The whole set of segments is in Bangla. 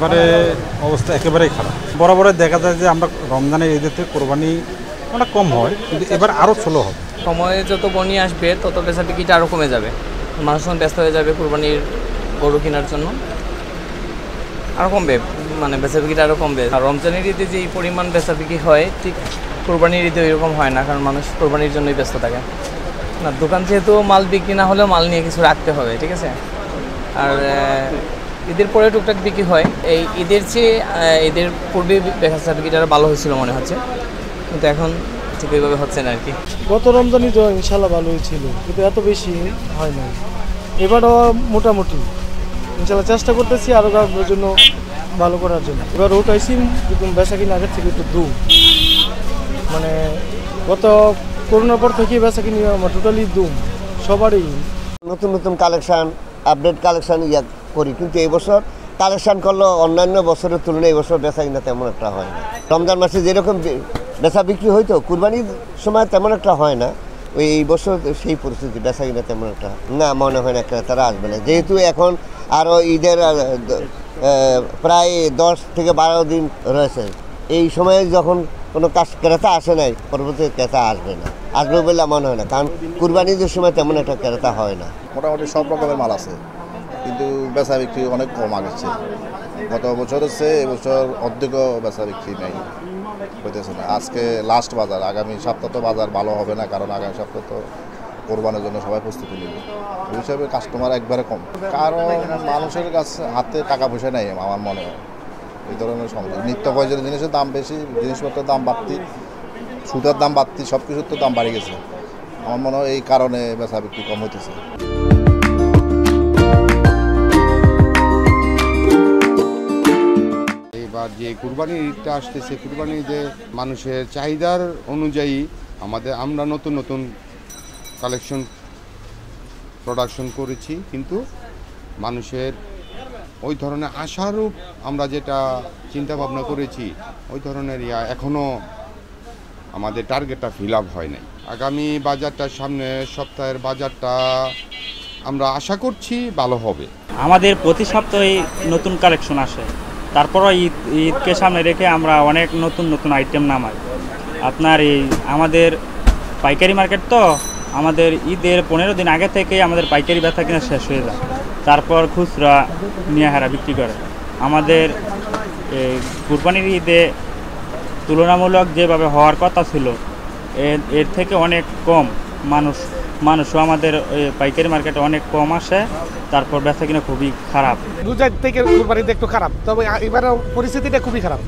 এবারে অবস্থা একেবারেই খারাপ। বরাবর দেখা যায় যে আমরা রমজানের ঈদের থেকে কোরবানি অনেক কম হয়, কিন্তু এবার আরও স্লো হবে। সময়ে যত বনি আসবে তত বেচা বিক্রিটা আরও কমে যাবে, মানুষ ব্যস্ত হয়ে যাবে কোরবানির গরু কেনার জন্য, আরও কমবে, মানে বেচা বিক্রিটা আরও কমবে। আর রমজানের ঈদে যে পরিমাণ বেচা বিক্রি হয় ঠিক কোরবানির ঈদে এরকম হয় না, কারণ মানুষ কোরবানির জন্যই ব্যস্ত থাকে না। দোকান যেহেতু মাল বিক্রি না হলেও মাল নিয়ে কিছু রাখতে হবে, ঠিক আছে। আর ঈদের পরে টুকটাক বিক্রি হয়। এই ঈদের চেয়ে ঈদের পূর্বে বেচা বিক্রিটা ভালো হয়েছিল মনে হচ্ছে, কিন্তু এখন ঠিক ওইভাবে হচ্ছে না আর কি। গত রমজানই তো ইনশাল্লাহ ভালোই ছিল, কিন্তু এত বেশি হয় না। এবারও মোটামুটি ইনশাল্লাহ চেষ্টা করতেছি আরও গ্রাহকের জন্য ভালো করার জন্য। এবার উঠাইছি কিন্তু বেচা কিনে আগের থেকে একটু দুম, মানে গত করোনার পর থেকে বেচা কিনে আমার টোটালি দুম সবারই। নতুন নতুন কালেকশান, আপডেট কালেকশান করি, কিন্তু এই বছর কালেকশান করলেও অন্যান্য বছরের তুলনায় এই বছর বেচা কিনা তেমন একটা হয় না। রমজান মাসে যেরকম বেচা বিক্রি হয়তো কুরবানির সময় তেমন একটা হয় না, এই বছর সেই পরিস্থিতি, বেচা কিনা তেমন একটা না মনে হয় না, তারা আসবে না। যেহেতু এখন আরও ঈদের প্রায় 10 থেকে 12 দিন রয়েছে, এই সময়ে যখন কোনো ক্রেতা আসে নাই, পরবর্তী ক্রেতা আসবে না, আসবে বলে মনে হয় না, কারণ কুরবানির সময় তেমন একটা ক্রেতা হয় না। মোটামুটি সব রকমের মাল আছে, কিন্তু বেচা বিক্রি অনেক কম আগেছে। গত বছর হচ্ছে, এবছর অর্ধেকও বেচা বিক্রি নেই, হইতেছে না। আজকে লাস্ট বাজার, আগামী সপ্তাহ তো বাজার ভালো হবে না, কারণ আগামী সপ্তাহ তো কোরবানের জন্য সবাই প্রস্তুতি নেবে। ওই হিসাবে কাস্টমার একবারে কম, কারণ মানুষের কাছে হাতে টাকা পয়সা নেই আমার মনে হয়। এই ধরনের সমস্যা, নিত্য প্রয়োজনীয় জিনিসের দাম বেশি, জিনিসপত্রের দাম বাড়তি, সুতার দাম বাড়তি, সব কিছুর তো দাম বাড়ে গেছে। আমার মনে হয় এই কারণে বেচা বিক্রি কম হইতেছে। এবার যে কুরবানির ঈদটা আসতেছে, কুরবানির ঈদে মানুষের চাহিদার অনুযায়ী আমরা নতুন নতুন কালেকশন প্রোডাকশন করেছি, কিন্তু মানুষের ওই ধরনের আশারূপ আমরা যেটা চিন্তা ভাবনা করেছি ওই ধরনের এখনও আমাদের টার্গেটটা ফিল আপ হয় নাই। আগামী বাজারটা, সামনে সপ্তাহের বাজারটা আমরা আশা করছি ভালো হবে। আমাদের প্রতি সপ্তাহে নতুন কালেকশন আসে, তারপরও ঈদকে সামনে রেখে আমরা অনেক নতুন নতুন আইটেম নামাই। আপনার এই আমাদের পাইকারি মার্কেট তো, আমাদের ঈদের 15 দিন আগে থেকে আমাদের পাইকারি বেচা কিনা শেষ হয়ে যায়, তারপর খুচরা নিয়ে হারা বিক্রি করে। আমাদের কুরবানির ঈদে তুলনামূলক যেভাবে হওয়ার কথা ছিল এর থেকে অনেক কম মানুষও আমাদের পাইকারি মার্কেটে অনেক কম আসে, তারপর বেচা কিনা খুবই খারাপ। দুজার থেকে কুরবানিতে একটু খারাপ, তবে এবারও পরিস্থিতিটা খুবই খারাপ।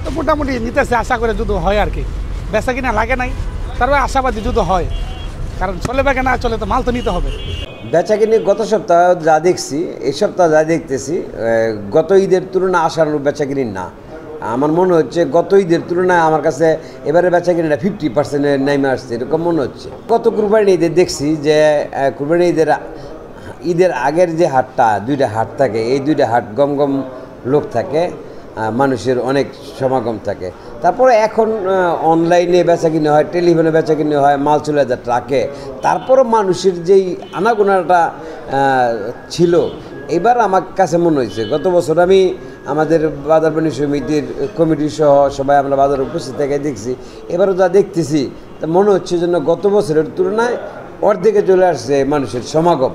তো মোটামুটি নিতেছে, আশা করে যদি হয় আর কি, বেচা কিনা লাগে নাই, তারপরে আশাবাদী যদি হয়, কারণ চলে বেগে না চলে তো মাল তো নিতে হবে। বেচা কিনে গত সপ্তাহ যা দেখছি, এই সপ্তাহ যা দেখতেছি, গত ঈদের তুলনায় আশানুরূপ বেচা কিনি না। আমার মনে হচ্ছে গত ঈদের তুলনায় আমার কাছে এবারে বেচা কিনিটা 50% নেমে আসছে, এরকম মনে হচ্ছে। গত কুরবানি ঈদের দেখছি যে কুরবানি ঈদের আগের যে হাটটা, 2টা হাট থাকে, এই 2টা হাট গম গম লোক থাকে, মানুষের অনেক সমাগম থাকে। তারপরে এখন অনলাইনে বেচা কিনে হয়, টেলিফোনে বেচা কিনে হয়, মাল চলে যায় ট্রাকে, তারপরও মানুষের যেই আনাগোনাটা ছিল, এবার আমার কাছে মনে হয়েছে গত বছর আমি আমাদের বাজার বাণিজ্য সমিতির কমিটি সহ সবাই আমরা বাজারে উপস্থিত থেকে দেখছি, এবারও যা দেখতেছি তা মনে হচ্ছে যেন গত বছরের তুলনায় অর্ধেকে চলে আসছে মানুষের সমাগম।